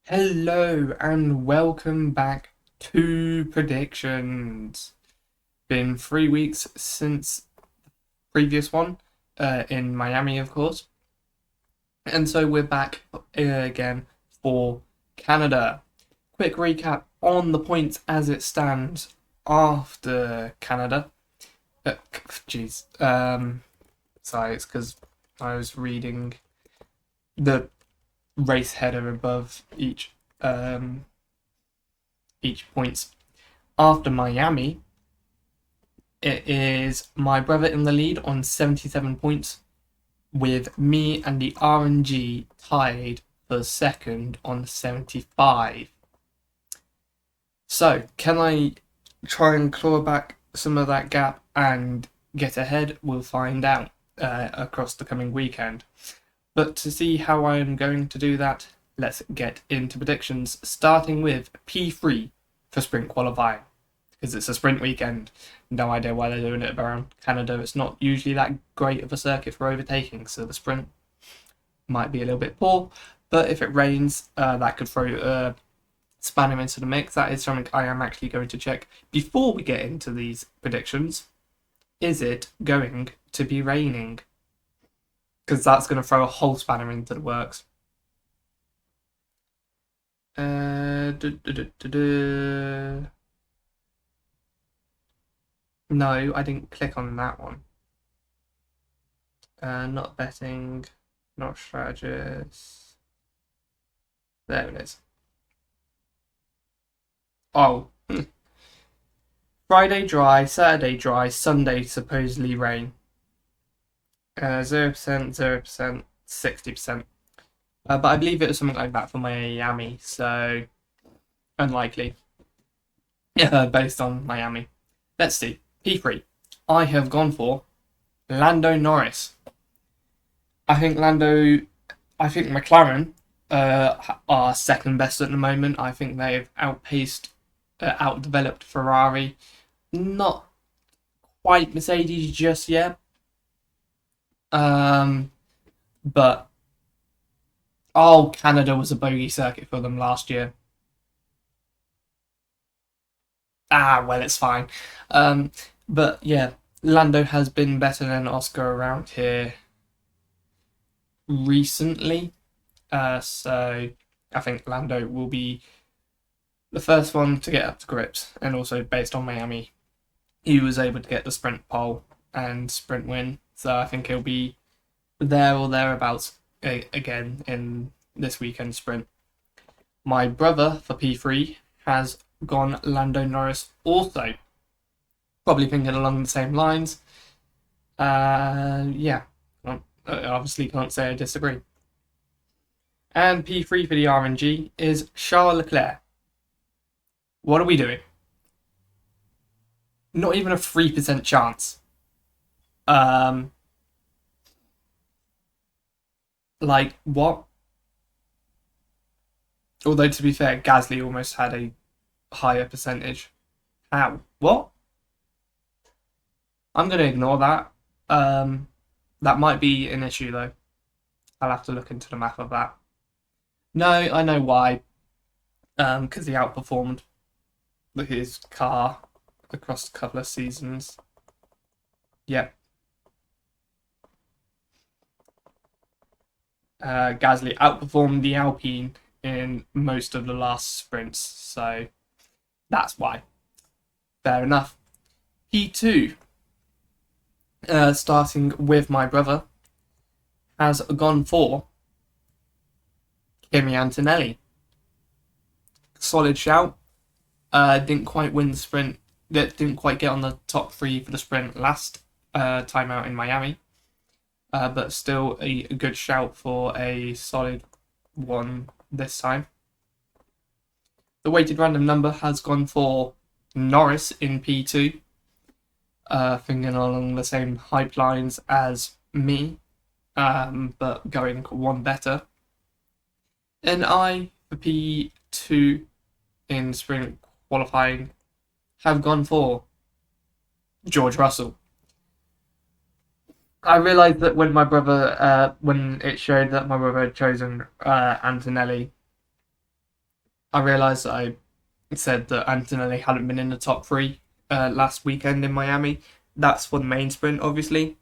Hello and welcome back to predictions. Been 3 weeks since the previous one, in Miami, of course, and so we're back again for Canada. Quick recap on the points as it stands after Canada. Jeez, sorry, it's because I was reading the race header above each points. After Miami, it is my brother in the lead on 77 points, with me and the RNG tied for second on 75. So, can I try and claw back some of that gap and get ahead? We'll find out across the coming weekend. But to see how I am going to do that, let's get into predictions, starting with P3 for sprint qualifying. Because it's a sprint weekend. No idea why they're doing it around Canada. It's not usually that great of a circuit for overtaking, so the sprint might be a little bit poor. But if it rains, that could throw a spanner into the mix. That is something I am actually going to check before we get into these predictions. Is it going to be raining? Because that's going to throw a whole spanner into the works. No, I didn't click on that one. Not betting, not strategist. There it is. Oh. Friday dry, Saturday dry, Sunday supposedly rain. 0%, 0%, 60%. But I believe it was something like that for Miami, so unlikely. Yeah, based on Miami. Let's see. P3. I have gone for Lando Norris. I think McLaren are second best at the moment. I think they've outdeveloped Ferrari. Not quite Mercedes just yet. But Canada was a bogey circuit for them last year. Well, it's fine. But yeah, Lando has been better than Oscar around here recently. So I think Lando will be the first one to get up to grips, and also based on Miami, he was able to get the sprint pole and sprint win. So I think he'll be there or thereabouts again in this weekend sprint. My brother for P3 has gone Lando Norris also. Probably thinking along the same lines. Yeah, obviously can't say I disagree. And P3 for the RNG is Charles Leclerc. What are we doing? Not even a 3% chance. Like, what? Although, to be fair, Gasly almost had a higher percentage. How? What? I'm going to ignore that. That might be an issue, though. I'll have to look into the math of that. No, I know why. Because he outperformed his car across a couple of seasons. Yep. Gasly outperformed the Alpine in most of the last sprints, so that's why. Fair enough. P2, starting with my brother, has gone for Kimi Antonelli. Solid shout. Didn't quite win the sprint. Didn't quite get on the top three for the sprint last time out in Miami. But still a good shout for a solid one this time. The weighted random number has gone for Norris in P2. Thinking along the same hype lines as me, but going one better. And I, for P2 in sprint qualifying, have gone for George Russell. I realised that when when it showed that my brother had chosen Antonelli, I realised that I said that Antonelli hadn't been in the top three last weekend in Miami. That's for the main sprint, obviously.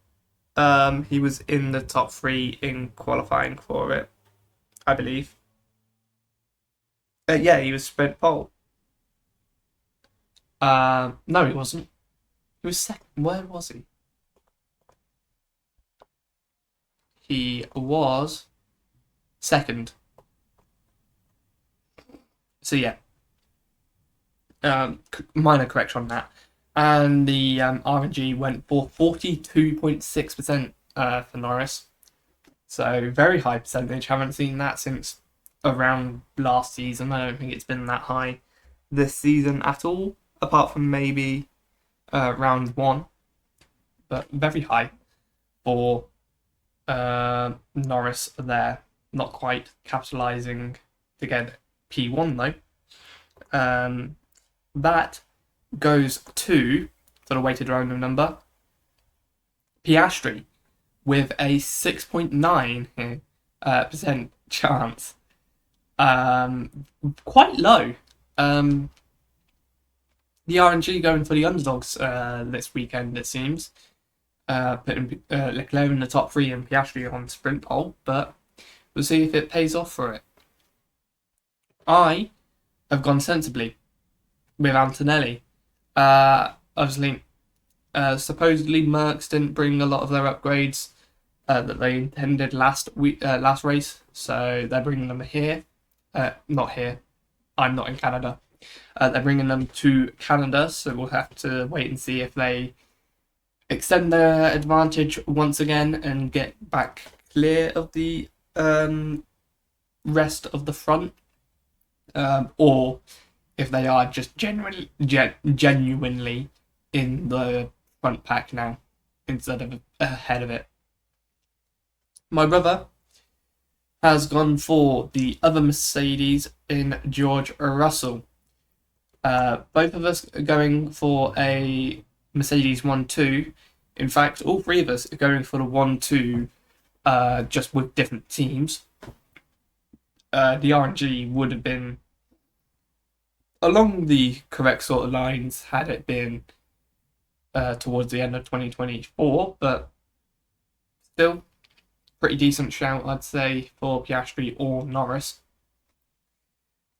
He was in the top three in qualifying for it, I believe. Yeah, he was sprint pole. No, he wasn't. He was second. Where was he? He was second. So yeah, minor correction on that. And the RNG went for 42.6% for Norris. So very high percentage. Haven't seen that since around last season. I don't think it's been that high this season at all, apart from maybe round one. But very high for Norris there. Not quite capitalising to get P1 though. That goes to, for the weighted random number, Piastri with a 6.9 percent chance. Quite low. The RNG going for the underdogs this weekend, it seems. Putting Leclerc in the top three and Piastri on sprint pole, but we'll see if it pays off for it. I have gone sensibly with Antonelli. Obviously, supposedly Mercs didn't bring a lot of their upgrades that they intended last race, so they're bringing them here. Not here. I'm not in Canada. They're bringing them to Canada, so we'll have to wait and see if they extend their advantage once again and get back clear of the rest of the front, or if they are just genuinely in the front pack now instead of ahead of it. My brother has gone for the other Mercedes in George Russell. Both of us are going for a Mercedes 1-2. In fact, all three of us are going for the 1-2, just with different teams. The RNG would have been along the correct sort of lines had it been towards the end of 2024, but still pretty decent shout, I'd say, for Piastri or Norris.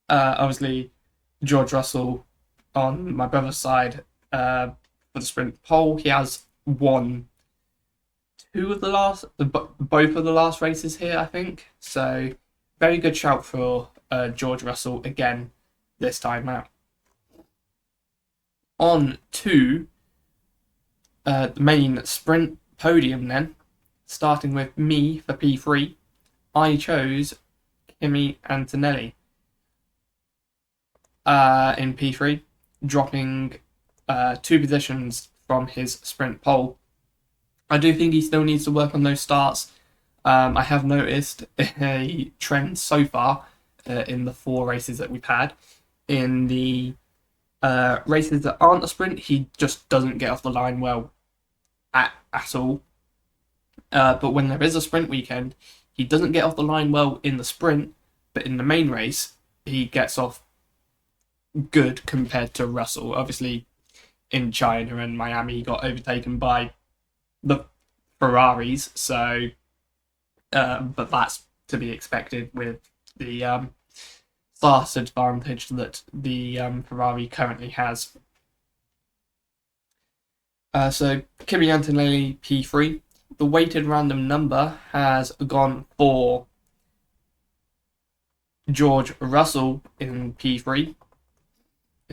Obviously, George Russell on my brother's side for the sprint pole, he has won both of the last races here, I think. So very good shout for George Russell again this time out. On to the main sprint podium then, starting with me for P3. I chose Kimi Antonelli in P3, dropping 2 positions from his sprint pole. I do think he still needs to work on those starts. I have noticed a trend so far in the 4 races that we've had. In the races that aren't a sprint, he just doesn't get off the line well at all. But when there is a sprint weekend, he doesn't get off the line well in the sprint, but in the main race, he gets off good compared to Russell. Obviously, in China and Miami, he got overtaken by the Ferraris, so but that's to be expected with the fast advantage that the Ferrari currently has. So Kimi Antonelli P3. The weighted random number has gone for George Russell in P3,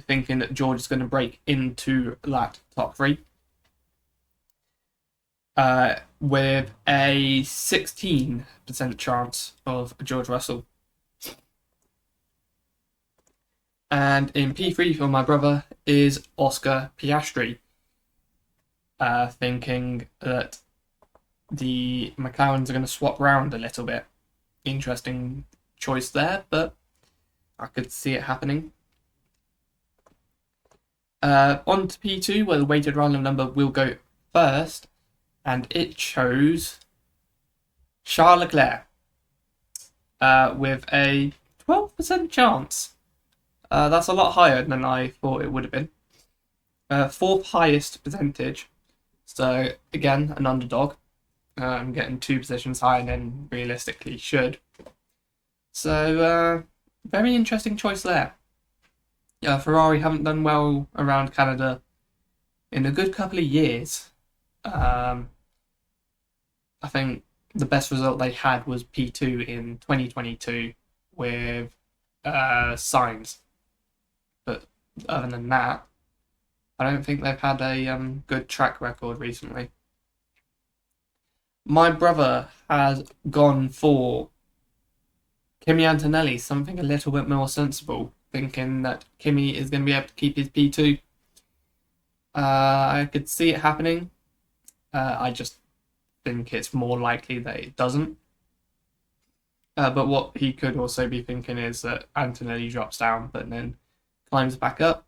thinking that George is going to break into that top 3. With a 16% chance of George Russell. And in P3 for my brother is Oscar Piastri, thinking that the McLarens are going to swap round a little bit. Interesting choice there, but I could see it happening. On to P2, where the weighted random number will go first, and it chose Charles Leclerc with a 12% chance That's a lot higher than I thought it would have been. Fourth highest percentage. So again, an underdog. Getting 2 positions higher than realistically should. So very interesting choice there. Ferrari haven't done well around Canada in a good couple of years. I think the best result they had was P2 in 2022 with Sainz. But other than that, I don't think they've had a good track record recently. My brother has gone for Kimi Antonelli, something a little bit more sensible, thinking that Kimi is going to be able to keep his P2. I could see it happening. I just think it's more likely that it doesn't. But what he could also be thinking is that Antonelli drops down but then climbs back up.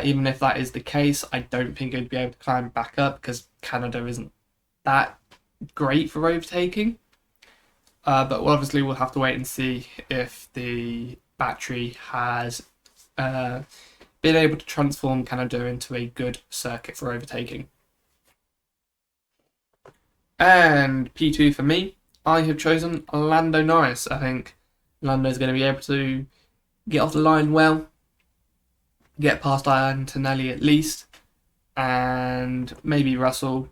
Even if that is the case, I don't think he'd be able to climb back up because Canada isn't that great for overtaking. But obviously we'll have to wait and see if the battery has been able to transform Canada into a good circuit for overtaking. And P2 for me, I have chosen Lando Norris. I think Lando's going to be able to get off the line well, get past Antonelli at least, and maybe Russell.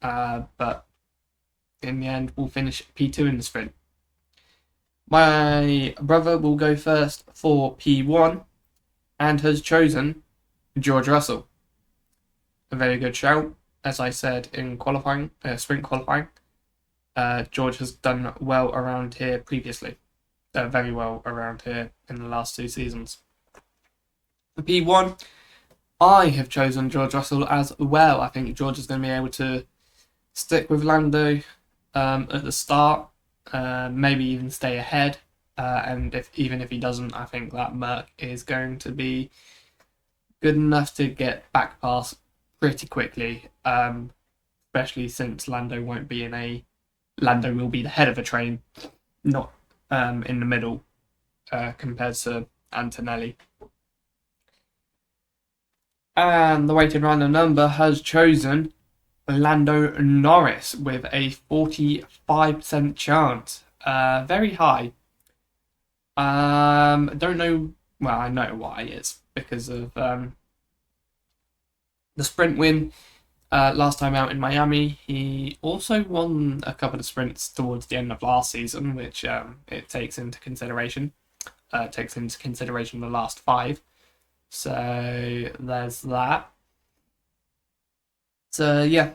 But in the end, we'll finish P2 in the sprint. My brother will go first for P1 and has chosen George Russell. A very good shout. As I said in qualifying, sprint qualifying, George has done well around here previously. Very well around here in the last 2 seasons. For P1, I have chosen George Russell as well. I think George is going to be able to stick with Lando at the start, maybe even stay ahead. And even if he doesn't, I think that Merc is going to be good enough to get back past pretty quickly, especially since Lando will be the head of a train, not in the middle, compared to Antonelli. And the weighted random number has chosen Lando Norris with a 45% chance. Very high. I don't know. Well, I know why. It's because of the sprint win last time out in Miami. He also won a couple of sprints towards the end of last season, which it takes into consideration. Takes into consideration the last 5. So there's that. So yeah,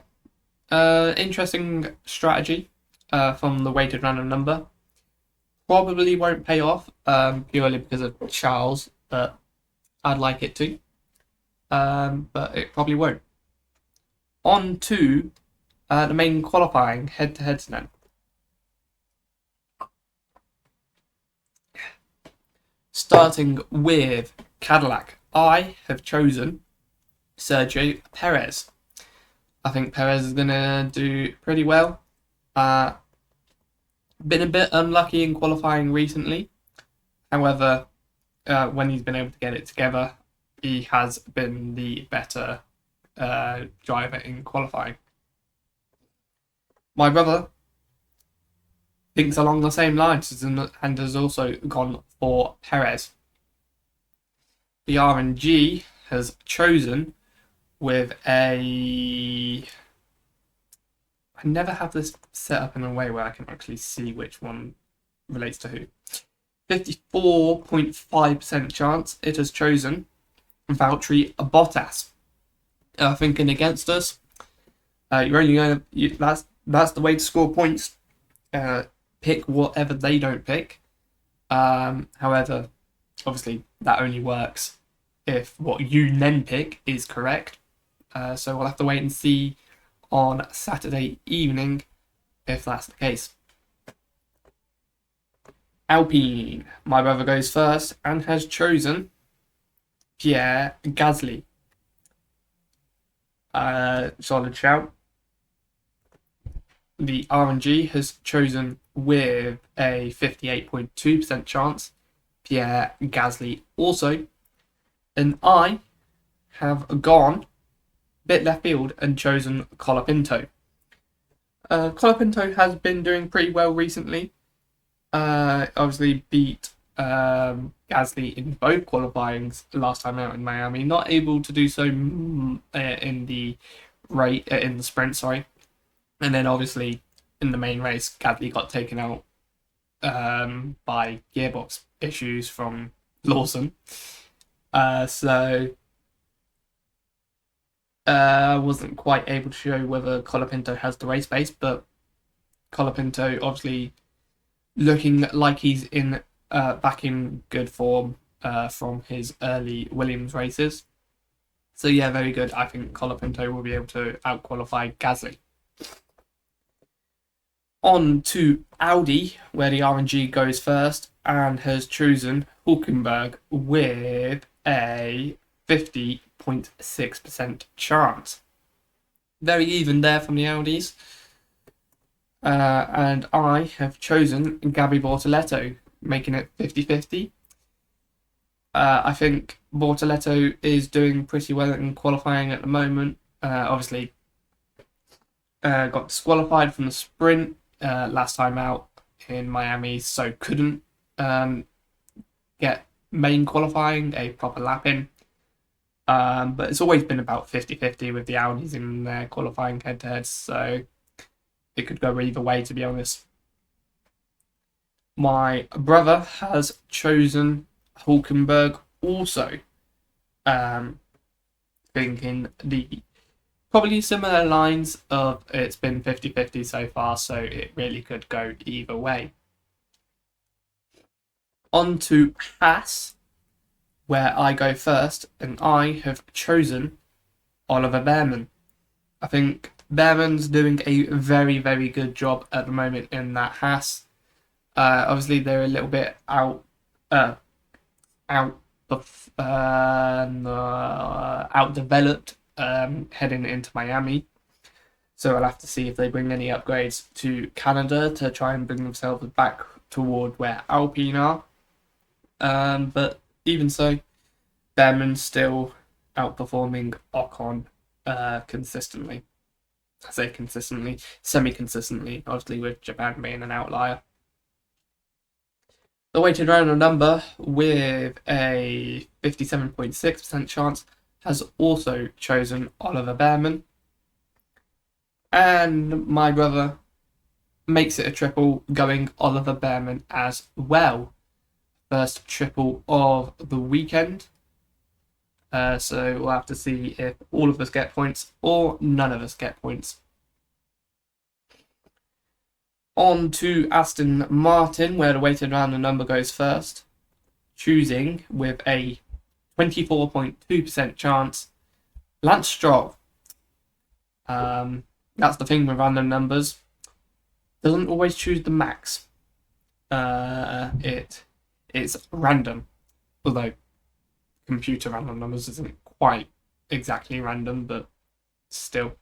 interesting strategy from the weighted random number. Probably won't pay off purely because of Charles, but I'd like it to. But it probably won't. On to the main qualifying head-to-heads then. Starting with Cadillac, I have chosen Sergio Perez. I think Perez is going to do pretty well. Been a bit unlucky in qualifying recently. However, when he's been able to get it together, he has been the better driver in qualifying. My brother thinks along the same lines and has also gone for Perez. The RNG has chosen with a... I never have this set up in a way where I can actually see which one relates to who. 54.5% chance it has chosen Valtteri Bottas. Thinking against us. You're only going to... That's the way to score points. Pick whatever they don't pick. However, obviously that only works if what you then pick is correct. So we'll have to wait and see on Saturday evening if that's the case. Alpine, my brother goes first and has chosen Pierre Gasly. Solid shout. The RNG has chosen with a 58.2% chance Pierre Gasly also. And I have gone a bit left field and chosen Colapinto. Colapinto has been doing pretty well recently. Obviously beat Gasly in both qualifyings last time out in Miami. Not able to do so in the in the sprint, sorry. And then obviously in the main race, Gasly got taken out by gearbox issues from Lawson. So I wasn't quite able to show whether Colapinto has the race pace, but Colapinto obviously looking like he's in back in good form from his early Williams races. So yeah, very good. I think Colapinto will be able to out-qualify Gasly. On to Audi, where the RNG goes first, and has chosen Hulkenberg with a 50.6% chance. Very even there from the Audis. And I have chosen Gabby Bortoleto, making it 50-50. I think Bortoleto is doing pretty well in qualifying at the moment. Obviously, got disqualified from the sprint last time out in Miami, so couldn't get main qualifying, a proper lap in. But it's always been about 50-50 with the Audis in their qualifying head-to-heads, so it could go either way, to be honest. My brother has chosen Hulkenberg also, thinking the probably similar lines of it's been 50-50 so far, so it really could go either way. On to Haas, where I go first, and I have chosen Oliver Behrman. I think Behrman's doing a very, very good job at the moment in that Haas. Obviously, they're a little bit outdeveloped heading into Miami. So I'll have to see if they bring any upgrades to Canada to try and bring themselves back toward where Alpine are. But even so, Behrman's still outperforming Ocon consistently. I say consistently, semi-consistently, obviously with Japan being an outlier. The weighted random number with a 57.6% chance has also chosen Oliver Behrman. And my brother makes it a triple, going Oliver Behrman as well. First triple of the weekend. So we'll have to see if all of us get points or none of us get points. On to Aston Martin, where the weighted random number goes first, choosing with a 24.2% chance Lance Stroll. That's the thing with random numbers. Doesn't always choose the max. It's random, although computer random numbers isn't quite exactly random, but still.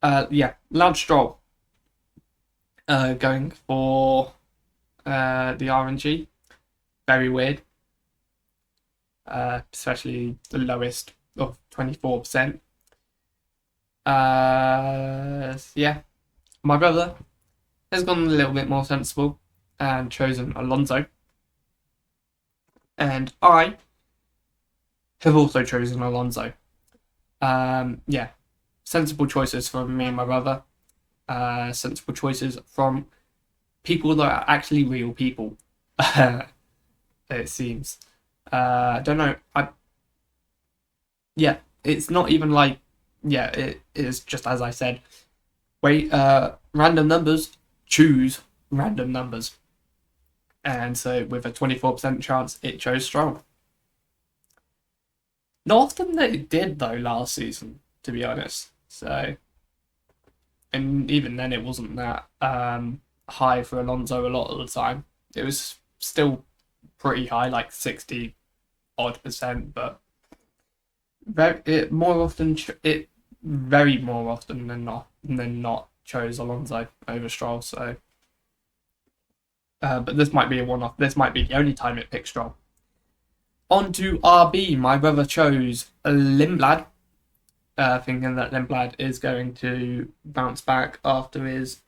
Lance Stroll going for the RNG. Very weird. Especially the lowest of 24%. My brother has gone a little bit more sensible and chosen Alonso. And I have also chosen Alonso. Sensible choices from me and my brother. Sensible choices from people that are actually real people. It seems. I don't know. It's not even like. Yeah, it is just as I said. Random numbers choose random numbers. And so with a 24% chance, it chose Stroll. Not often that it did, though, last season, to be honest. So, and even then, it wasn't that high for Alonso a lot of the time. It was still pretty high, like 60 odd %, but very more often than not chose Alonso over Stroll. So but this might be a one-off. This might be the only time it picks Stroll. On to RB. My brother chose Lindblad, thinking that Lindblad is going to bounce back after his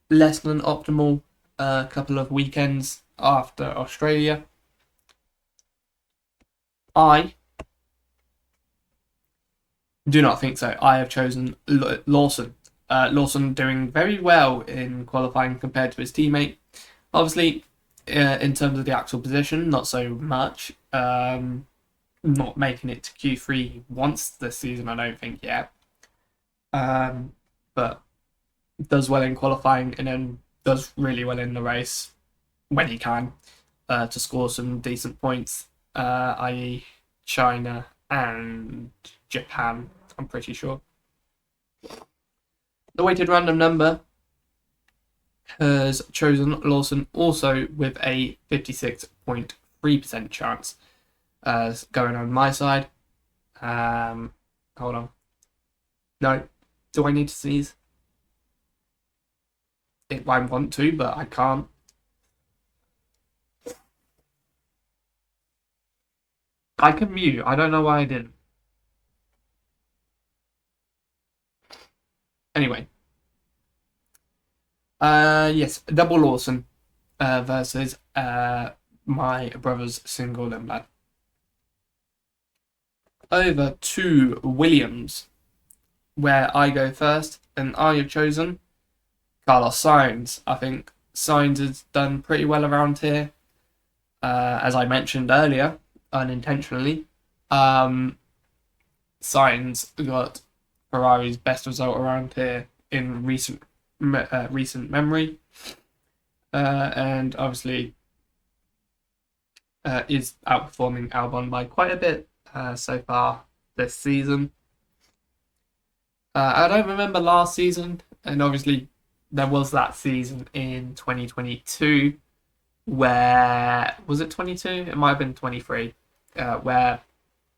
less than optimal couple of weekends after Australia. I do not think so. I have chosen Lawson. Lawson doing very well in qualifying compared to his teammate. Obviously, in terms of the actual position, not so much. Not making it to Q3 once this season, I don't think yet. But does well in qualifying and then does really well in the race when he can to score some decent points, i.e. China and Japan, I'm pretty sure. The weighted random number has chosen Lawson also with a 56.3% chance going on my side. Hold on. No. Do I need to sneeze? I want to, but I can't. I can mute. I don't know why I didn't. Anyway. Yes, double Lawson versus my brother's single Lindblad. Over to Williams, where I go first, and I have chosen Carlos Sainz. I think Sainz has done pretty well around here. As I mentioned earlier, unintentionally, Sainz got Ferrari's best result around here in recent memory, and obviously is outperforming Albon by quite a bit so far this season. I don't remember last season, and obviously there was that season in 2022 where, was it 22? It might have been 23, where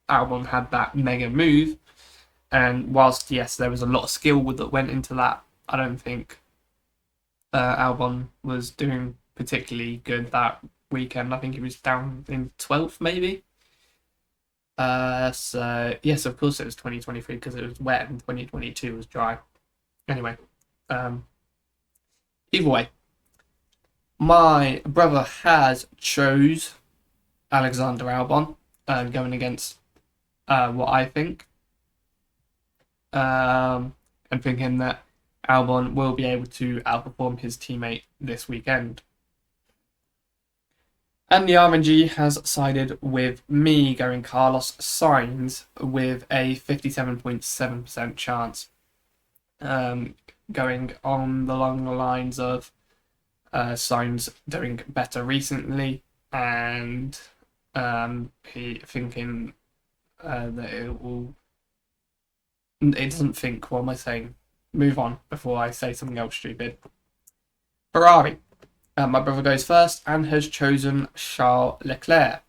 Albon had that mega move, and whilst yes there was a lot of skill that went into that, I don't think Albon was doing particularly good that weekend. I think he was down in 12th maybe. So yes, of course it was 2023 because it was wet and 2022 was dry. Anyway, either way, my brother has chose Alexander Albon going against what I think. I'm thinking that Albon will be able to outperform his teammate this weekend. And the RNG has sided with me going Carlos Sainz with a 57.7% chance. Going on along the lines of Sainz doing better recently, and he thinking that it will. It doesn't think. What am I saying? Move on before I say something else stupid. Ferrari. My brother goes first and has chosen Charles Leclerc.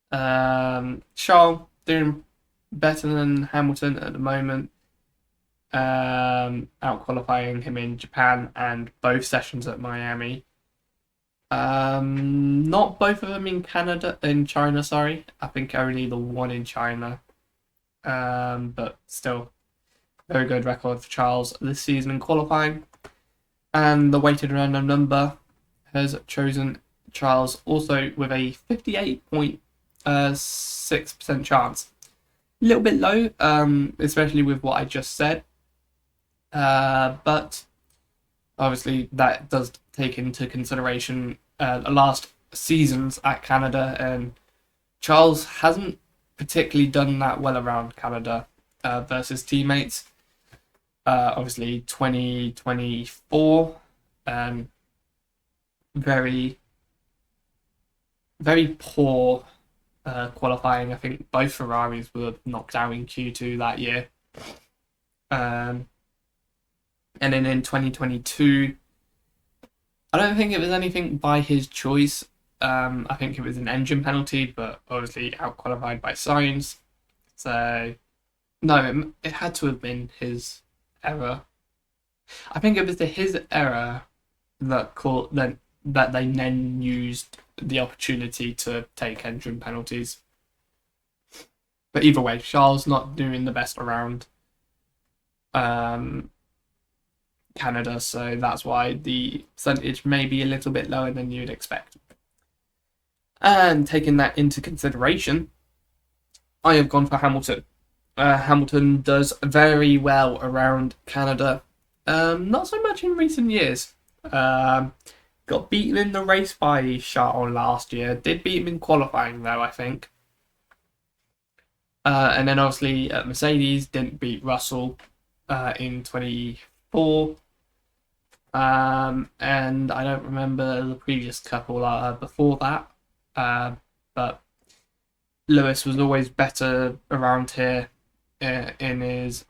Charles doing better than Hamilton at the moment. Out qualifying him in Japan and both sessions at Miami. Not both of them in China, sorry. I think only the one in China. But still, very good record for Charles this season in qualifying. And the weighted random number has chosen Charles also with a 58.6% chance. A little bit low, especially with what I just said. But obviously that does take into consideration the last seasons at Canada, and Charles hasn't particularly done that well around Canada versus teammates. Obviously 2024, very, very poor qualifying. I think both Ferraris were knocked out in Q2 that year. And then in 2022, I don't think it was anything by his choice. I think it was an engine penalty, but obviously out-qualified by Sainz. So, no, it had to have been his error. I think it was his error that that they then used the opportunity to take engine penalties. But either way, Charles not doing the best around Canada, so that's why the percentage may be a little bit lower than you'd expect. And taking that into consideration, I have gone for Hamilton. Hamilton does very well around Canada. Not so much in recent years. Got beaten in the race by Charles last year. Did beat him in qualifying though, I think. And then obviously at Mercedes didn't beat Russell in 24. And I don't remember the previous couple before that. But Lewis was always better around here in his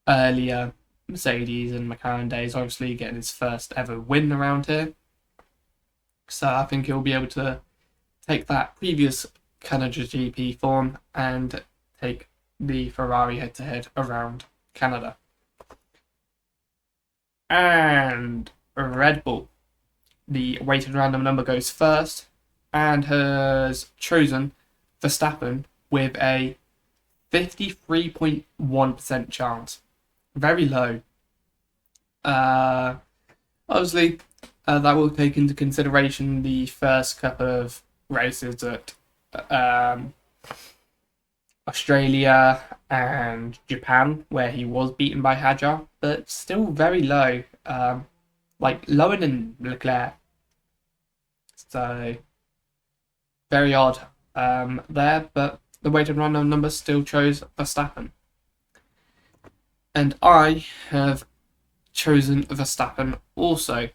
earlier Mercedes and McLaren days, obviously getting his first ever win around here. So I think he'll be able to take that previous Canada GP form and take the Ferrari head-to-head around Canada. And Red Bull, the weighted random number goes first and has chosen Verstappen with a 53.1% chance. Very low. Obviously, that will take into consideration the first couple of races at Australia and Japan, where he was beaten by Hadjar, but still very low. Like lower than Leclerc. So very odd there, but the weighted random number still chose Verstappen. And I have chosen Verstappen also.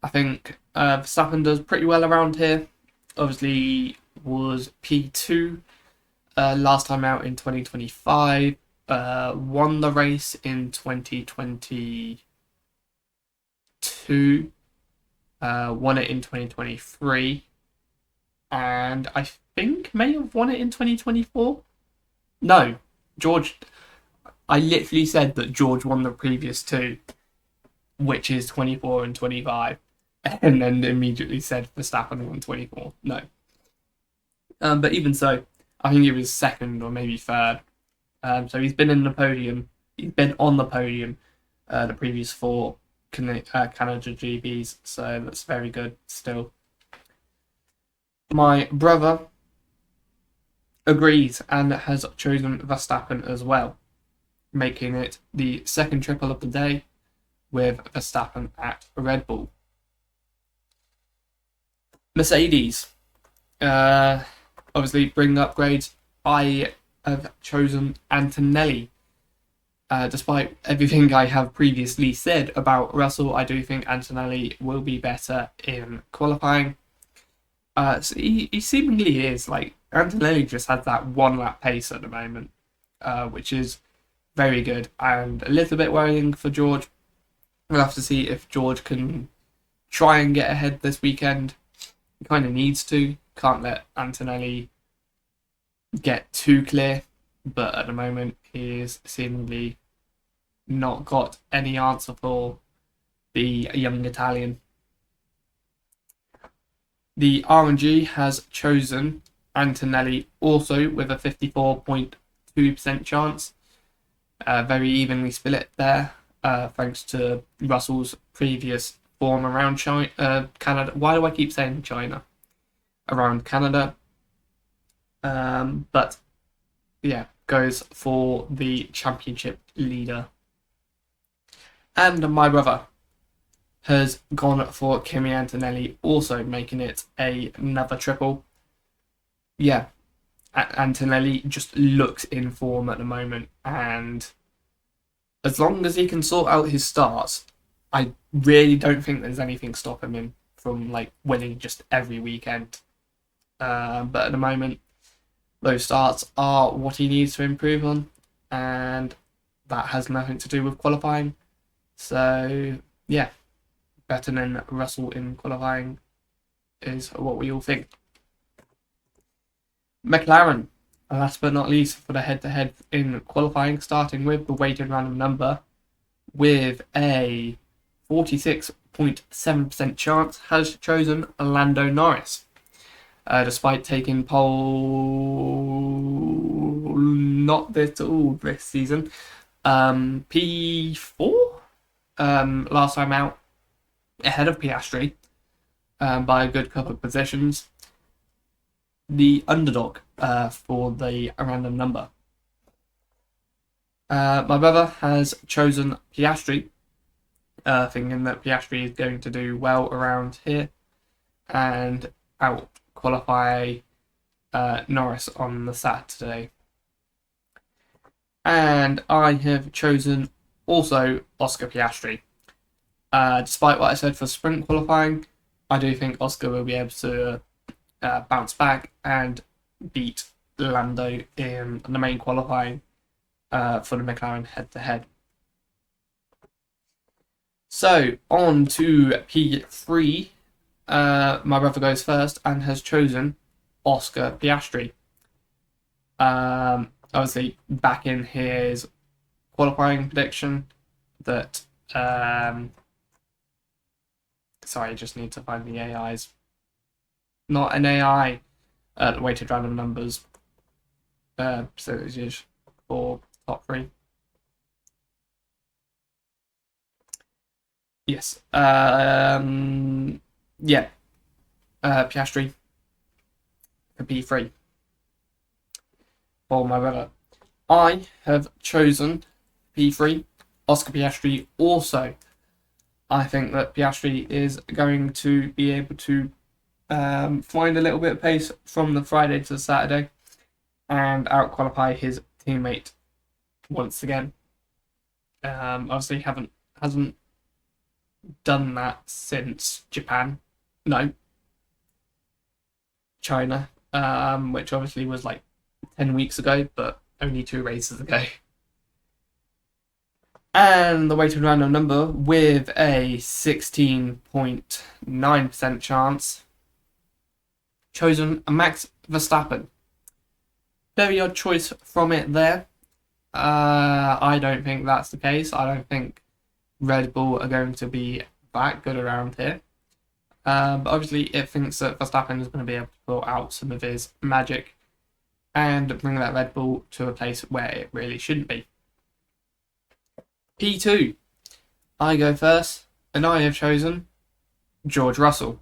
I think Verstappen does pretty well around here. Obviously was P2 last time out in 2025. Won the race in 2022. Won it in 2023. And I think may have won it in 2024. No, George. I literally said that George won the previous two, which is 24 and 25, and then immediately said Verstappen won 24. No. But even so, I think he was second or maybe third. So he's been in the podium. He's been on the podium the previous four Canada GPs, so that's very good still. My brother agrees and has chosen Verstappen as well, making it the second triple of the day with Verstappen at Red Bull. Mercedes, obviously bring upgrades. I have chosen Antonelli. Despite everything I have previously said about Russell, I do think Antonelli will be better in qualifying. So he seemingly is. Like, Antonelli just has that one lap pace at the moment, which is very good and a little bit worrying for George. We'll have to see if George can try and get ahead this weekend. He kind of needs to. Can't let Antonelli get too clear, but at the moment he is seemingly not got any answer for the young Italian. The RNG has chosen Antonelli also with a 54.2% chance. Very evenly split there, thanks to Russell's previous form around Canada. Why do I keep saying China? Around Canada. But yeah, goes for the championship leader. And my brother has gone for Kimi Antonelli, also making it another triple. Yeah, Antonelli just looks in form at the moment, and as long as he can sort out his starts, I really don't think there's anything stopping him from like winning just every weekend. But at the moment, those starts are what he needs to improve on, and that has nothing to do with qualifying. So yeah, better than Russell in qualifying is what we all think. McLaren, last but not least, for the head-to-head in qualifying, starting with the weighted random number with a 46 58.7% chance, has chosen Lando Norris. Despite taking pole not at all this season. P4 last time out, ahead of Piastri by a good couple of positions. The underdog for the random number. My brother has chosen Piastri, thinking that Piastri is going to do well around here and out qualify Norris on the Saturday. And I have chosen also Oscar Piastri. Despite what I said for sprint qualifying, I do think Oscar will be able to bounce back and beat Lando in the main qualifying for the McLaren head-to-head. So, on to P3. My brother goes first and has chosen Oscar Piastri. Obviously, back in his qualifying prediction that... sorry, I just need to find the AIs. Not an AI. The weighted random numbers percentages for top 3. Yes. Piastri for P3 for my brother. I have chosen P3 Oscar Piastri also. I think that Piastri is going to be able to find a little bit of pace from the Friday to the Saturday and out-qualify his teammate once again. Obviously hasn't done that since Japan. No. China, which obviously was like 10 weeks ago, but only 2 races ago. And the weighted random number with a 16.9% chance, chosen Max Verstappen. Very odd choice from it there. I don't think that's the case. I don't think Red Bull are going to be that good around here. But obviously it thinks that Verstappen is going to be able to pull out some of his magic and bring that Red Bull to a place where it really shouldn't be. P2. I go first, and I have chosen George Russell.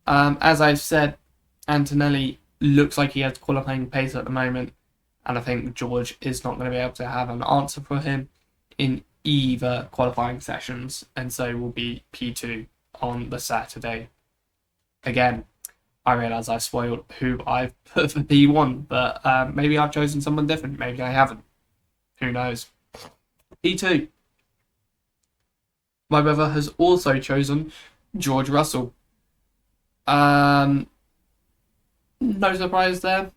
As I've said, Antonelli looks like he has qualifying pace at the moment, and I think George is not going to be able to have an answer for him in either qualifying sessions, and so will be P2 on the Saturday. Again, I realise I spoiled who I've put for P1, but maybe I've chosen someone different, maybe I haven't. Who knows? P2. My brother has also chosen George Russell. No surprise there.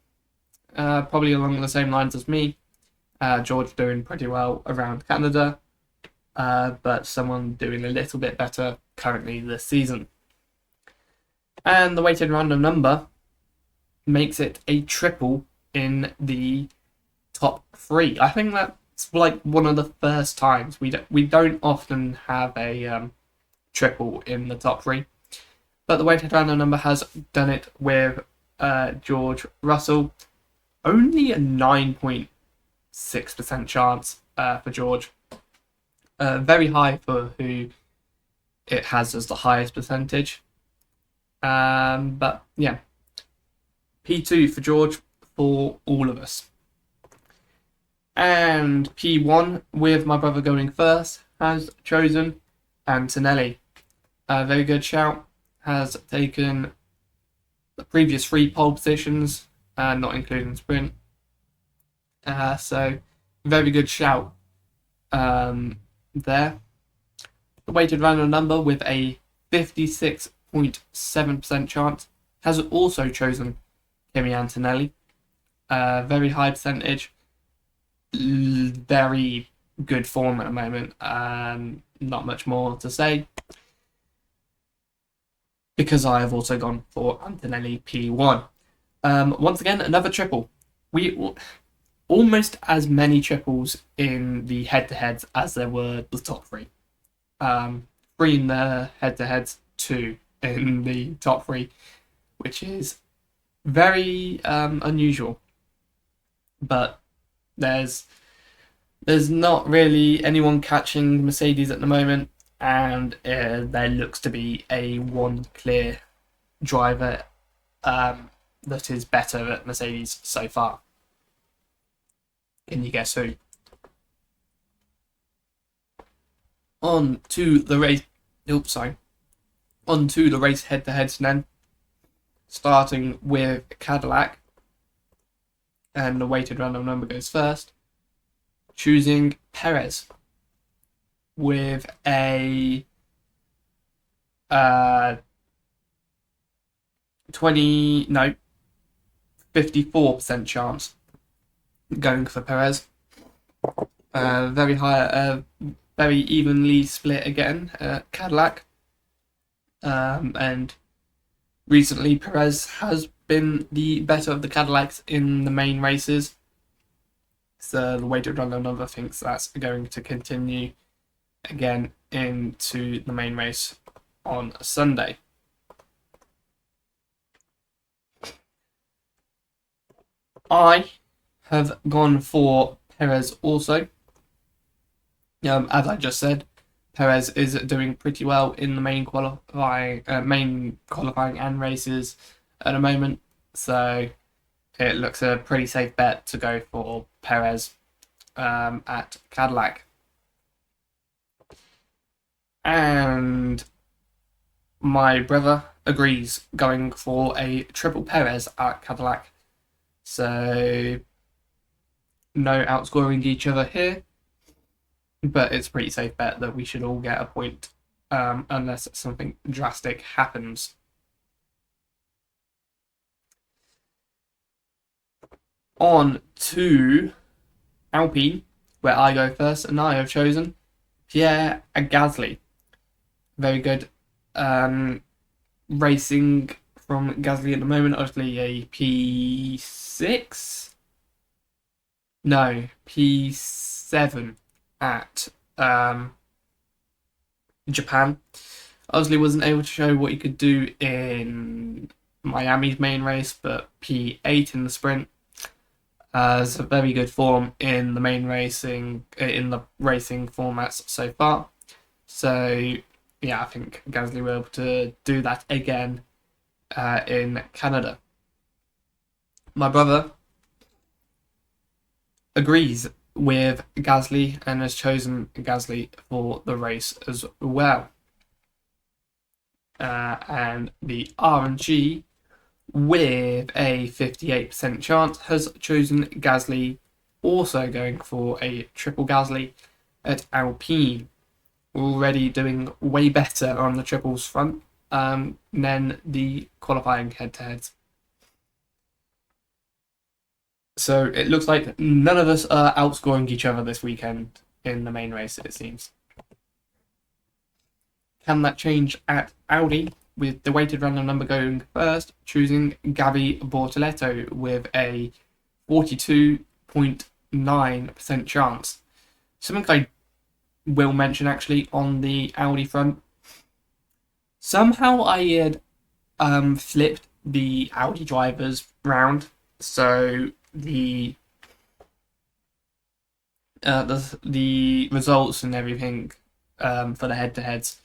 Probably along the same lines as me. George doing pretty well around Canada, but someone doing a little bit better currently this season. And the weighted random number makes it a triple in the top 3. I think that's like one of the first times. We don't often have a triple in the top 3. But the weighted random number has done it with George Russell. Only a 9.6% chance for George. Very high for who it has as the highest percentage. But yeah, P2 for George for all of us. And P1, with my brother going first, has chosen Antonelli. Very good shout. Has taken the previous 3 pole positions, not including sprint. So, very good shout there. The weighted random number with a 56.7% chance has also chosen Kimi Antonelli. Very high percentage. Very good form at the moment. Not much more to say, because I have also gone for Antonelli P1. Once again, another triple. We almost as many triples in the head-to-heads as there were the top 3. 3 in the head-to-heads, 2 in the top 3, which is very unusual. But there's not really anyone catching Mercedes at the moment, and there looks to be a one clear driver that is better at Mercedes so far. Can you guess who? On to the race. On to the race head-to-heads then. Starting with Cadillac, and the weighted random number goes first. Choosing Perez with a 54% chance going for Perez. Very high, very evenly split again, Cadillac. And recently Perez has been the better of the Cadillacs in the main races. So the weighted random number thinks that's going to continue again into the main race on Sunday. I have gone for Perez also. As I just said, Perez is doing pretty well in the main qualifying and races at the moment, so it looks a pretty safe bet to go for Perez at Cadillac. And my brother agrees, going for a triple Perez at Cadillac. So no outscoring each other here, but it's a pretty safe bet that we should all get a point unless something drastic happens. On to Alpine, where I go first, and I have chosen Pierre Gasly. Very good racing from Gasly at the moment. Obviously a P6? No, P7 at Japan. Obviously wasn't able to show what he could do in Miami's main race, but P8 in the sprint. Has a very good form in the main racing, in the racing formats so far. So yeah, I think Gasly will be able to do that again in Canada. My brother agrees with Gasly and has chosen Gasly for the race as well. And the RNG, with a 58% chance, has chosen Gasly, also going for a triple Gasly at Alpine. Already doing way better on the triples front than the qualifying head-to-heads. So it looks like none of us are outscoring each other this weekend in the main race, it seems. Can that change at Audi, with the weighted random number going first, choosing Gabi Bortoleto with a 42.9% chance. Something I will mention actually on the Audi front. Somehow I had flipped the Audi drivers round, so the results and everything for the head-to-heads.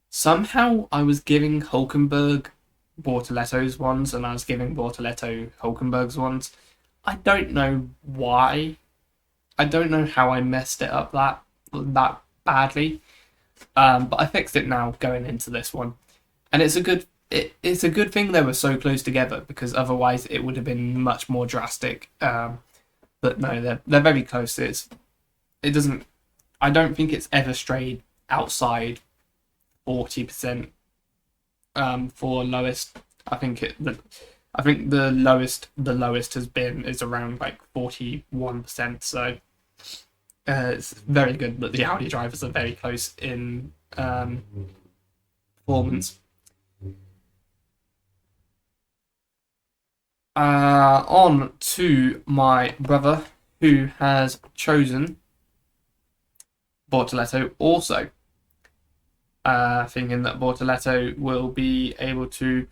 Somehow I was giving Hulkenberg Bortoleto's ones, and I was giving Bortoleto Hulkenberg's ones. I don't know why. I don't know how I messed it up that badly. But I fixed it now going into this one, and it's a good thing they were so close together, because otherwise it would have been much more drastic. But no, they're very close. I don't think it's ever strayed outside 40% for lowest. I think the lowest is around like 41%. So it's very good that the Audi drivers are very close in performance. On to my brother, who has chosen Bortoleto also. thinking that Bortoleto will be able to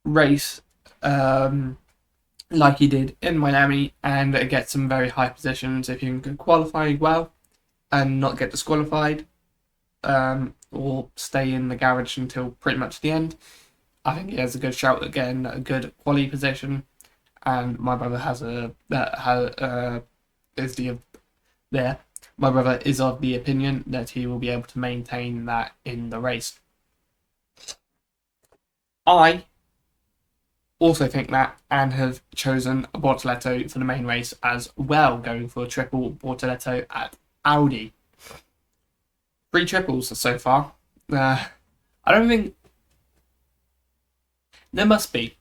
race like he did in Miami and get some very high positions if you can qualify well and not get disqualified, or stay in the garage until pretty much the end. I think he has a good shout at getting a good quality position, and my brother My brother is of the opinion that he will be able to maintain that in the race. I also think that, and have chosen Bortoleto for the main race as well, going for a triple Bortoleto at Audi. 3 triples so far. I don't think there must be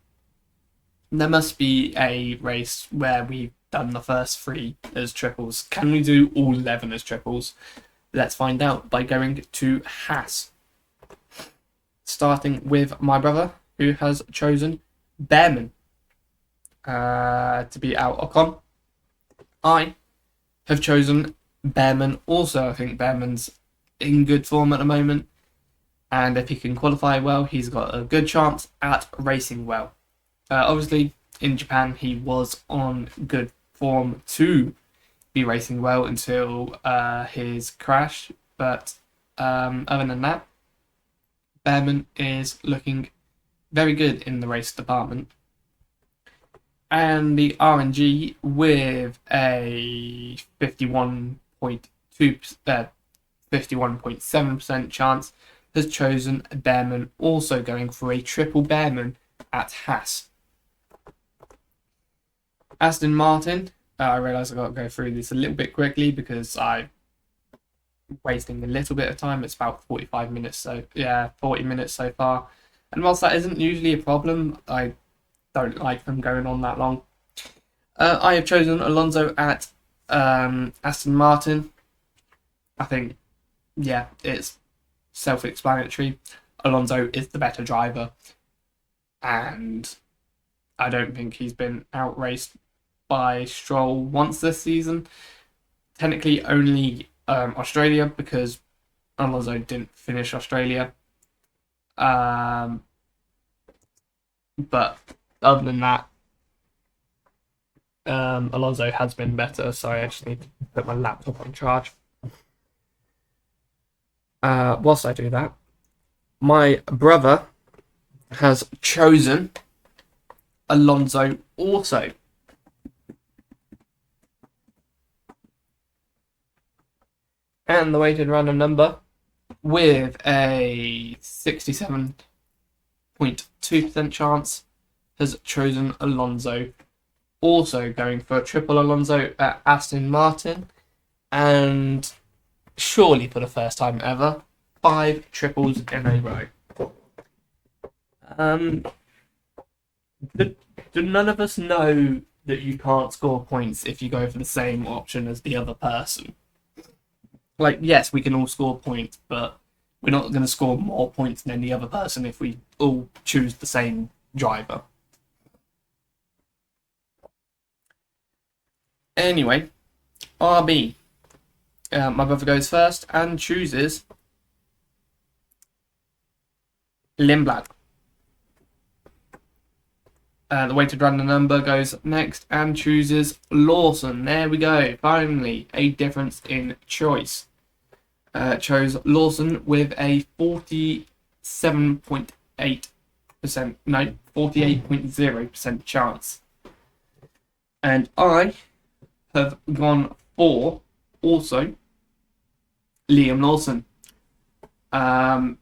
a race where we've done the first 3 as triples. Can we do all 11 as triples? Let's find out by going to Haas. Starting with my brother, who has chosen Behrman to be out Ocon. I have chosen Behrman also. I think Behrman's in good form at the moment, and if he can qualify well, he's got a good chance at racing well. Obviously, in Japan, he was on good form to be racing well until his crash, but other than that, Behrman is looking very good in the race department. And the RNG with a 51.7% chance has chosen Behrman, also going for a triple Behrman at Haas. Aston Martin, I realise I've got to go through this a little bit quickly because I'm wasting a little bit of time. It's about 45 minutes, 40 minutes so far. And whilst that isn't usually a problem, I don't like them going on that long. I have chosen Alonso at Aston Martin. I think, it's self-explanatory. Alonso is the better driver, and I don't think he's been outraced by Stroll once this season. Technically only Australia, because Alonso didn't finish Australia. But other than that, Alonso has been better. Sorry, I just need to put my laptop on charge. Whilst I do that, my brother has chosen Alonso also. And the weighted random number with a 67.2% chance has chosen Alonso, also going for a triple Alonso at Aston Martin, and surely for the first time ever, 5 triples in a row. Do none of us know that you can't score points if you go for the same option as the other person? Like, yes, we can all score points, but we're not going to score more points than the other person if we all choose the same driver. Anyway, RB. My brother goes first and chooses Lindblad. The weighted random number goes next and chooses Lawson. There we go. Finally, a difference in choice. Chose Lawson with a 48.0% chance. And I have gone for also Liam Lawson.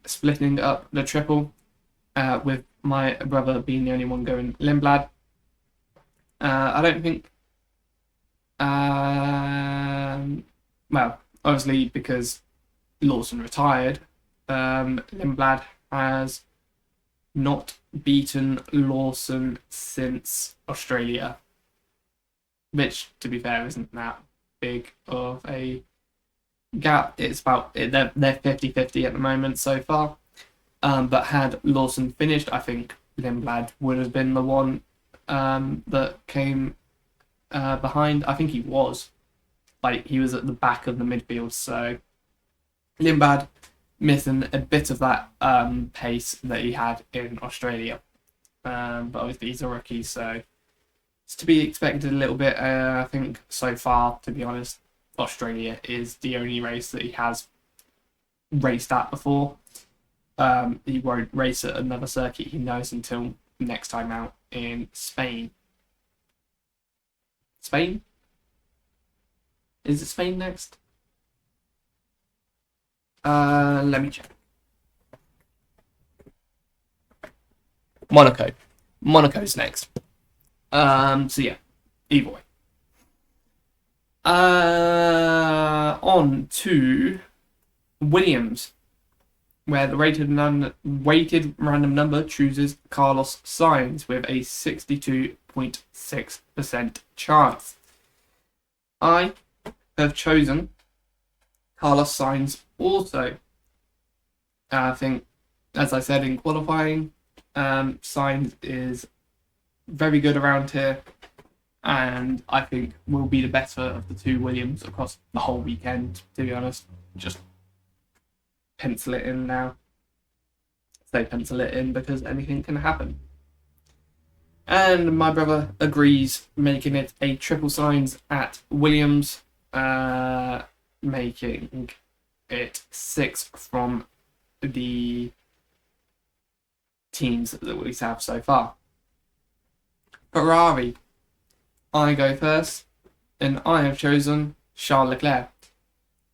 Splitting up the triple with my brother being the only one going Lindblad. I don't think... obviously because Lawson retired, Lindblad has not beaten Lawson since Australia, which, to be fair, isn't that big of a gap. It's about, they're 50-50 at the moment so far, but had Lawson finished, I think Lindblad would have been the one that came behind. I think he was at the back of the midfield, so Lindblad missing a bit of that pace that he had in Australia. But obviously he's a rookie, so it's to be expected a little bit. I think so far, to be honest, Australia is the only race that he has raced at before. He won't race at another circuit, he knows, until next time out in Spain. Spain? Is it Spain next? Let me check. Monaco. Monaco's next. So yeah, either way. On to Williams, where the weighted random number chooses Carlos Sainz with a 62.6% chance. I have chosen Carlos Sainz also. I think, as I said in qualifying, Sainz is very good around here, and I think will be the better of the two Williams across the whole weekend, to be honest. Just pencil it in now. Say pencil it in because anything can happen. And my brother agrees, making it a triple Sainz at Williams, making it 6 from the teams that we have so far. Ferrari, I go first, and I have chosen Charles Leclerc.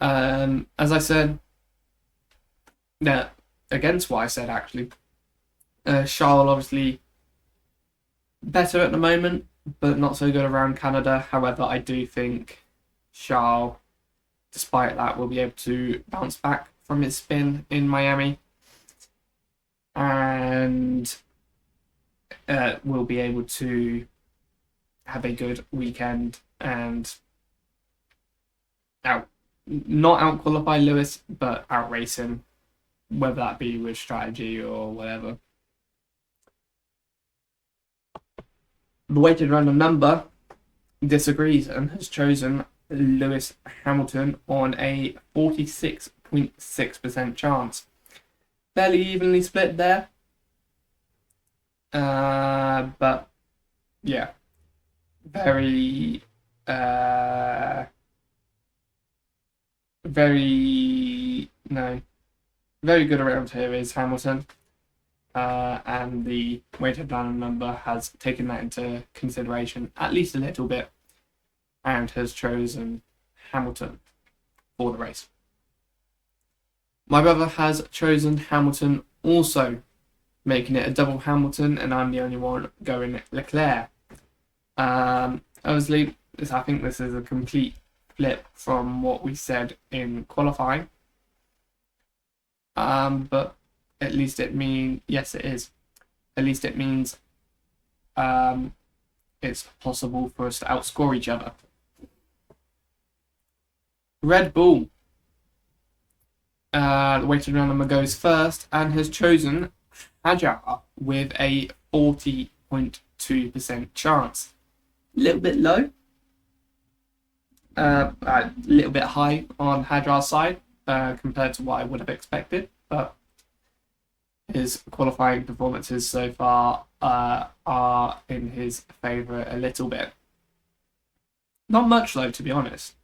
As I said, against what I said actually, Charles obviously better at the moment, but not so good around Canada. However, I do think Charles, despite that, will be able to bounce back from his spin in Miami, and will be able to have a good weekend and not out qualify Lewis, but out race him, whether that be with strategy or whatever. The weighted random number disagrees and has chosen Lewis Hamilton on a 46.6% chance. Fairly evenly split there. But yeah, very good around here is Hamilton, and the weighted random number has taken that into consideration at least a little bit and has chosen Hamilton for the race. My brother has chosen Hamilton also, making it a double Hamilton, and I'm the only one going Leclerc. Obviously, I think this is a complete flip from what we said in qualifying. But at least it means, yes, it is. At least it means it's possible for us to outscore each other. Red Bull. The weighted round number goes first and has chosen Hajar with a 40.2% chance. A little bit low. A little bit high on Hajar's side compared to what I would have expected, but his qualifying performances so far are in his favour a little bit. Not much though, to be honest.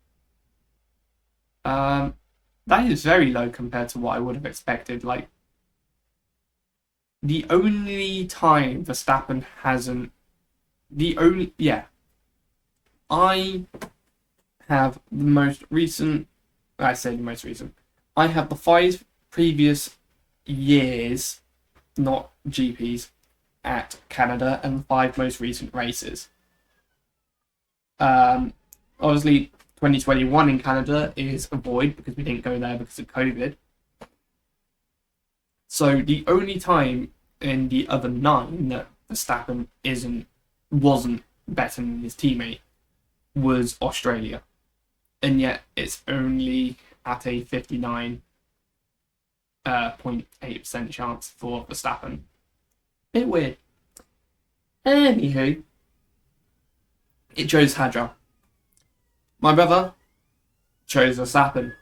That is very low compared to what I would have expected. Like, the only time Verstappen hasn't... I have the most recent... I say the most recent. I have the 5 previous years, not GPs, at Canada, and the 5 most recent races. Obviously, 2021 in Canada is a void because we didn't go there because of COVID. So the only time in the other 9 that Verstappen wasn't better than his teammate was Australia, and yet it's only at a 59.8% chance for Verstappen. Bit weird. Anywho, it chose Hajar. My brother chose Verstappen,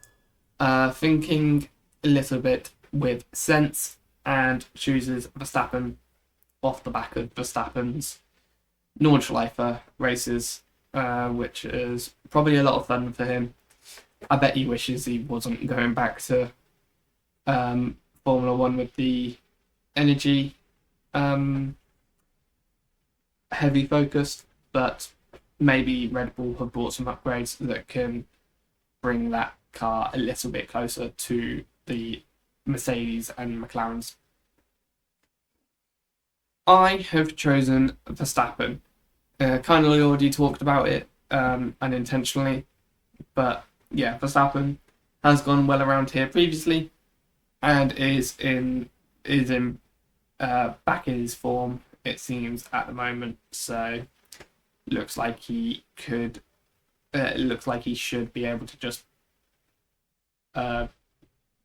thinking a little bit with sense and chooses Verstappen off the back of Verstappen's Nordschleife races, which is probably a lot of fun for him. I bet he wishes he wasn't going back to Formula One with the energy heavy focused, but maybe Red Bull have brought some upgrades that can bring that car a little bit closer to the Mercedes and McLarens. I have chosen Verstappen. Kind of already talked about it unintentionally, but yeah, Verstappen has gone well around here previously and is in back in his form, it seems, at the moment. So looks like he could. Looks like he should be able to just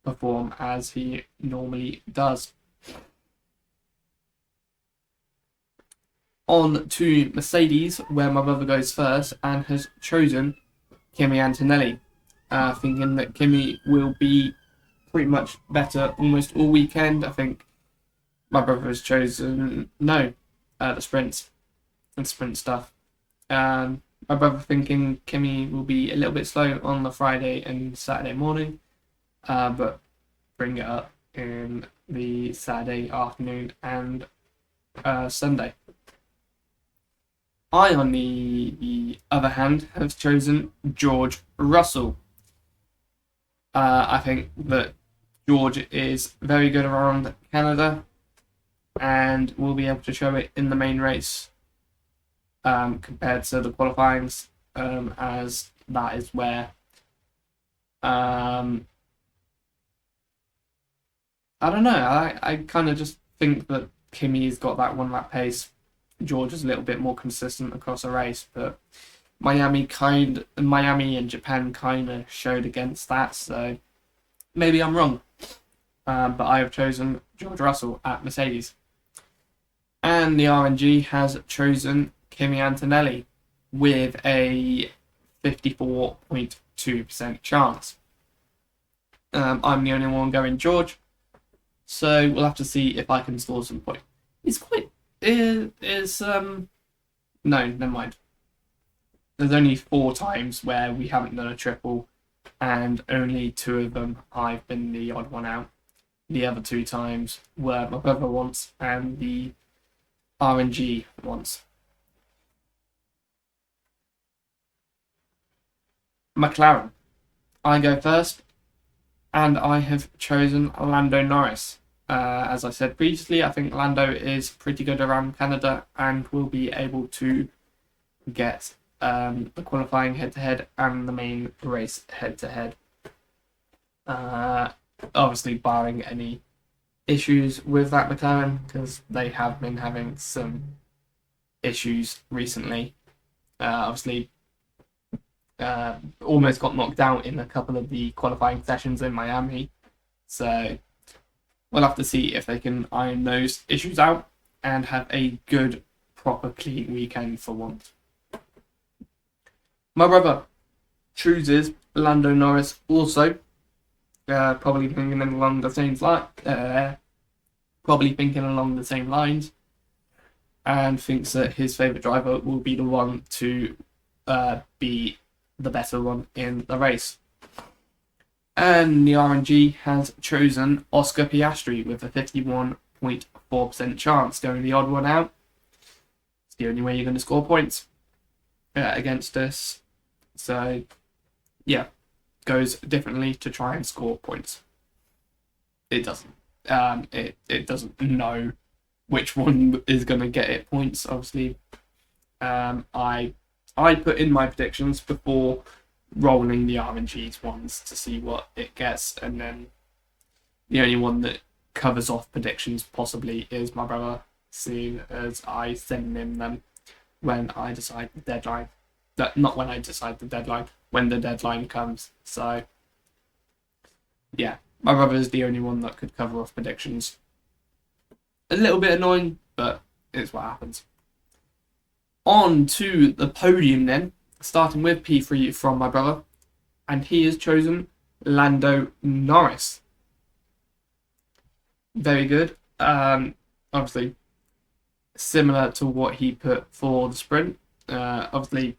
perform as he normally does. On to Mercedes, where my brother goes first and has chosen Kimi Antonelli, thinking that Kimi will be pretty much better almost all weekend. I think my brother has chosen the sprints and sprint stuff. My brother thinking Kimi will be a little bit slow on the Friday and Saturday morning, but bring it up in the Saturday afternoon and Sunday. I, on the other hand, have chosen George Russell. I think that George is very good around Canada and will be able to show it in the main race compared to the qualifyings, as that is where I don't know. I kind of just think that Kimi's got that one lap pace. George is a little bit more consistent across a race, but Miami and Japan kind of showed against that, so maybe I'm wrong. But I have chosen George Russell at Mercedes. And the RNG has chosen Kimi Antonelli with a 54.2% chance. I'm the only one going George, so we'll have to see if I can score some points. No, never mind. There's only 4 times where we haven't done a triple, and only 2 of them I've been the odd one out. The other 2 times were my brother once and the RNG once. McLaren. I go first, and I have chosen Lando Norris. As I said previously, I think Lando is pretty good around Canada and will be able to get the qualifying head-to-head and the main race head-to-head. Obviously, barring any issues with that McLaren, because they have been having some issues recently. Obviously, almost got knocked out in a couple of the qualifying sessions in Miami. So we'll have to see if they can iron those issues out and have a good, proper, clean weekend for once. My brother chooses Lando Norris also, probably thinking along the same lines, and thinks that his favourite driver will be the one to be the better one in the race. And the RNG has chosen Oscar Piastri with a 51.4% chance, going the odd one out. It's the only way you're going to score points against us. So, yeah, goes differently to try and score points. It doesn't. It doesn't know which one is going to get it points, obviously. I put in my predictions before rolling the RNG's ones to see what it gets, and then the only one that covers off predictions possibly is my brother, seeing as I send him them when I decide the deadline. Not when I decide the deadline, when the deadline comes. So, yeah, my brother is the only one that could cover off predictions. A little bit annoying, but it's what happens. On to the podium then, starting with P3 from my brother, and he has chosen Lando Norris. very good. Obviously, similar to what he put for the sprint. Obviously,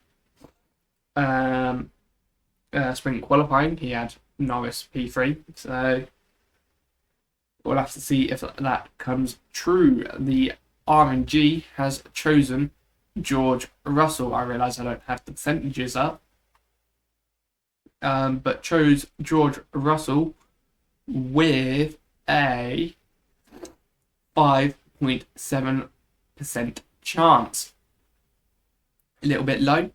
um, sprint qualifying, he had Norris P3. So we'll have to see if that comes true. The RNG has chosen George Russell. I realise I don't have the percentages up, but chose George Russell with a 5.7% chance. A little bit low,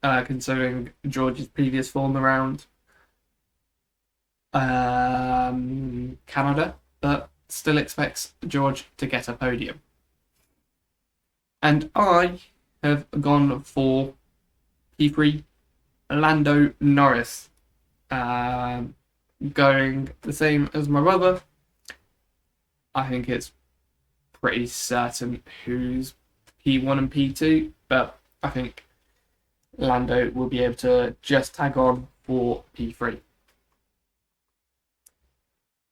considering George's previous form around Canada, but still expects George to get a podium. And I have gone for P3 Lando Norris, going the same as my brother. I think it's pretty certain who's P1 and P2, but I think Lando will be able to just tag on for P3.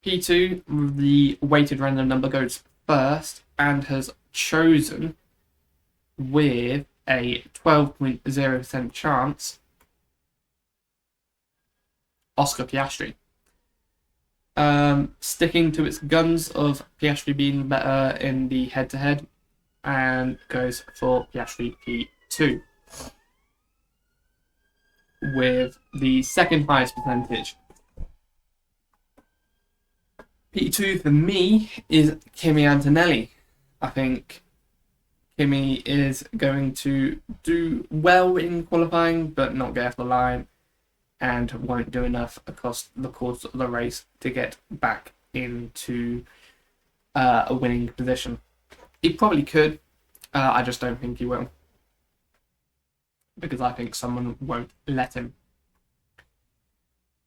P2, the weighted random number, goes first and has chosen with a 12.0% chance Oscar Piastri. Sticking to its guns of Piastri being better in the head-to-head, and goes for Piastri P2 with the second highest percentage. P2 for me is Kimi Antonelli. I think Kimi is going to do well in qualifying, but not get off the line, and won't do enough across the course of the race to get back into a winning position. He probably could, I just don't think he will, because I think someone won't let him.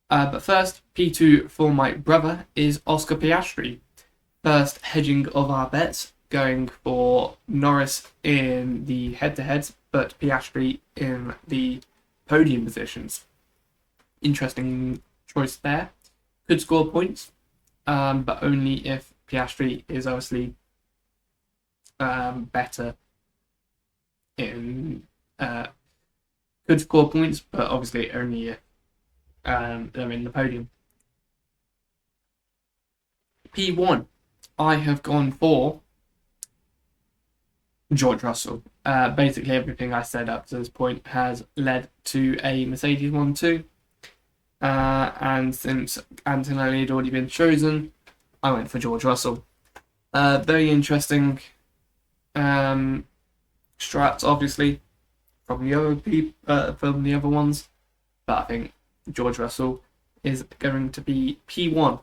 But first, P2 for my brother is Oscar Piastri. First hedging of our bets, going for Norris in the head-to-heads, but Piastri in the podium positions. Interesting choice there. Could score points, but only if Piastri is obviously better in... could score points, but obviously only if they're in the podium. P1, I have gone for George Russell. Basically everything I said up to this point has led to a Mercedes 1-2. And since Antonelli had already been chosen, I went for George Russell. Very interesting strats, obviously, from the other ones, but I think George Russell is going to be P1.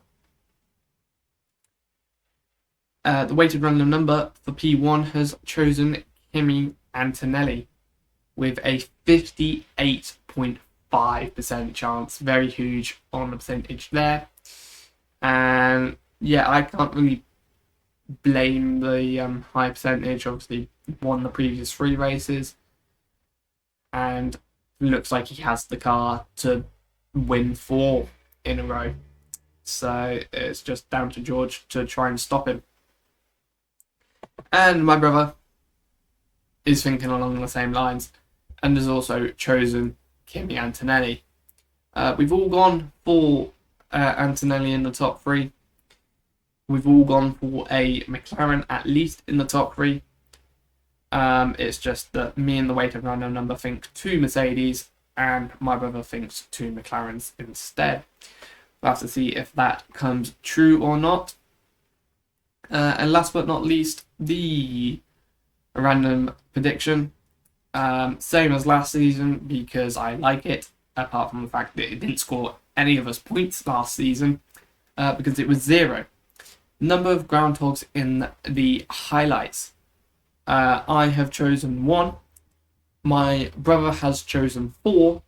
The weighted random number for P1 has chosen Kimi Antonelli with a 58.5% chance. Very huge on the percentage there. And yeah, I can't really blame the high percentage. Obviously won the previous 3 races, and looks like he has the car to win 4 in a row. So it's just down to George to try and stop him. And my brother is thinking along the same lines and has also chosen Kimi Antonelli. We've all gone for Antonelli in the top 3. We've all gone for a McLaren at least in the top 3. It's just that me and the weighted random number think 2 Mercedes, and my brother thinks 2 McLarens instead. We'll have to see if that comes true or not. And last but not least, the random prediction. Same as last season, because I like it, apart from the fact that it didn't score any of us points last season, because it was 0. Number of groundhogs in the highlights. I have chosen 1. My brother has chosen 4.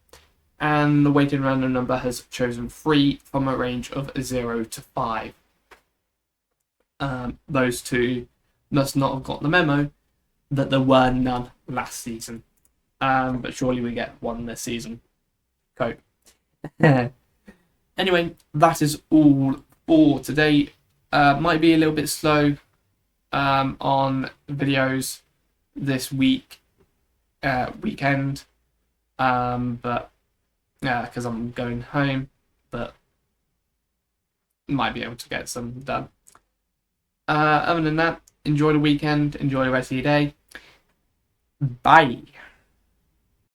And the weighted random number has chosen 3 from a range of 0 to 5. Those 2 must not have got the memo that there were none last season. But surely we get 1 this season. Cope. Anyway, that is all for today. Might be a little bit slow on videos this weekend, but yeah, because I'm going home, but might be able to get some done. Other than that, enjoy the weekend, enjoy the rest of your day. Bye.